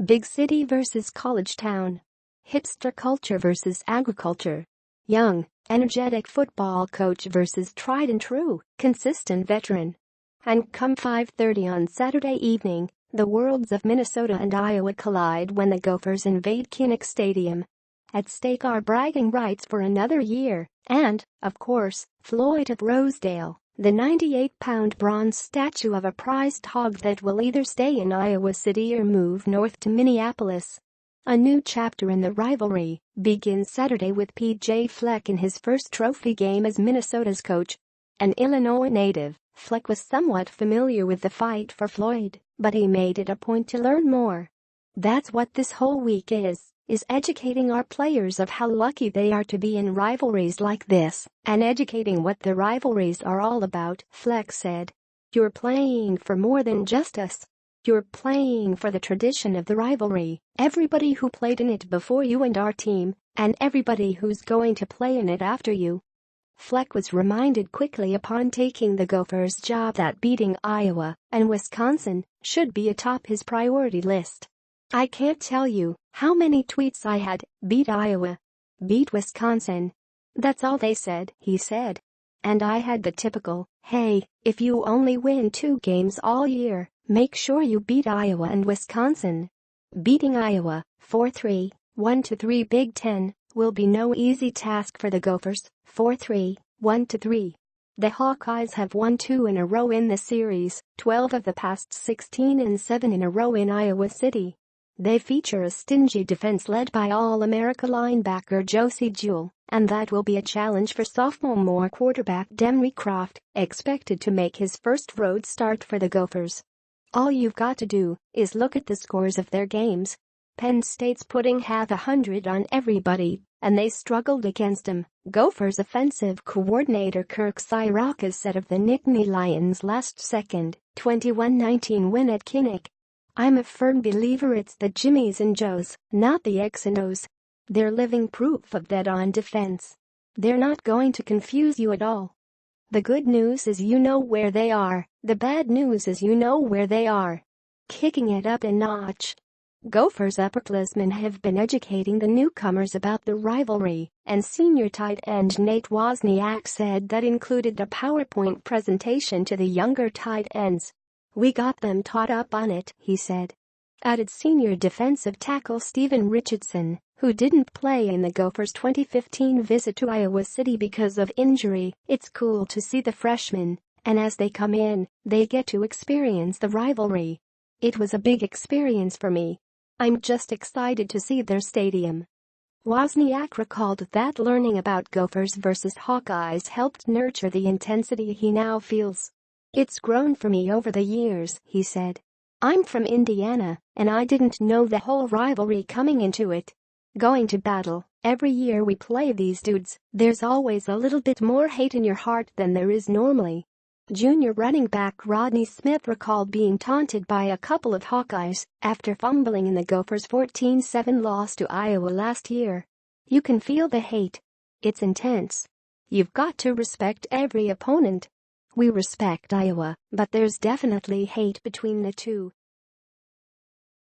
Big city versus college town. Hipster culture versus agriculture. Young, energetic football coach versus tried and true, consistent veteran. And come 5:30 on Saturday evening, the worlds of Minnesota and Iowa collide when the Gophers invade Kinnick Stadium. At stake are bragging rights for another year, and, of course, Floyd of Rosedale, the 98-pound bronze statue of a prized hog that will either stay in Iowa City or move north to Minneapolis. A new chapter in the rivalry begins Saturday with P.J. Fleck in his first trophy game as Minnesota's coach. An Illinois native, Fleck was somewhat familiar with the fight for Floyd, but he made it a point to learn more. That's what this whole week is educating our players of how lucky they are to be in rivalries like this, and educating what the rivalries are all about, Fleck said. You're playing for more than just us. You're playing for the tradition of the rivalry, everybody who played in it before you and our team, and everybody who's going to play in it after you. Fleck was reminded quickly upon taking the Gophers' job that beating Iowa and Wisconsin should be atop his priority list. I can't tell you how many tweets I had, beat Iowa, beat Wisconsin. That's all they said, he said. And I had the typical, hey, if you only win 2 games all year, make sure you beat Iowa and Wisconsin. Beating Iowa, 4-3, 1-3 Big Ten, will be no easy task for the Gophers, 4-3, 1-3. The Hawkeyes have won 2 in a row in the series, 12 of the past 16 and 7 in a row in Iowa City. They feature a stingy defense led by All-America linebacker Josie Jewell, and that will be a challenge for sophomore quarterback Demry Croft, expected to make his first road start for the Gophers. All you've got to do is look at the scores of their games. Penn State's putting half 100 on everybody, and they struggled against him, Gophers offensive coordinator Kirk Ciarrocca said of the Nittany Lions' last-second, 21-19 win at Kinnick. I'm a firm believer it's the Jimmies and Joes, not the X and O's. They're living proof of that on defense. They're not going to confuse you at all. The good news is you know where they are, the bad news is you know where they are. Kicking it up a notch. Gophers upperclassmen have been educating the newcomers about the rivalry, and senior tight end Nate Wozniak said that included a PowerPoint presentation to the younger tight ends. We got them taught up on it, he said. Added senior defensive tackle Steven Richardson, who didn't play in the Gophers' 2015 visit to Iowa City because of injury. It's cool to see the freshmen, and as they come in, they get to experience the rivalry. It was a big experience for me. I'm just excited to see their stadium. Wozniak recalled that learning about Gophers versus Hawkeyes helped nurture the intensity he now feels. It's grown for me over the years, he said. I'm from Indiana, and I didn't know the whole rivalry coming into it. Going to battle, every year we play these dudes, there's always a little bit more hate in your heart than there is normally. Junior running back Rodney Smith recalled being taunted by a couple of Hawkeyes after fumbling in the Gophers' 14-7 loss to Iowa last year. You can feel the hate. It's intense. You've got to respect every opponent. We respect Iowa, but there's definitely hate between the two.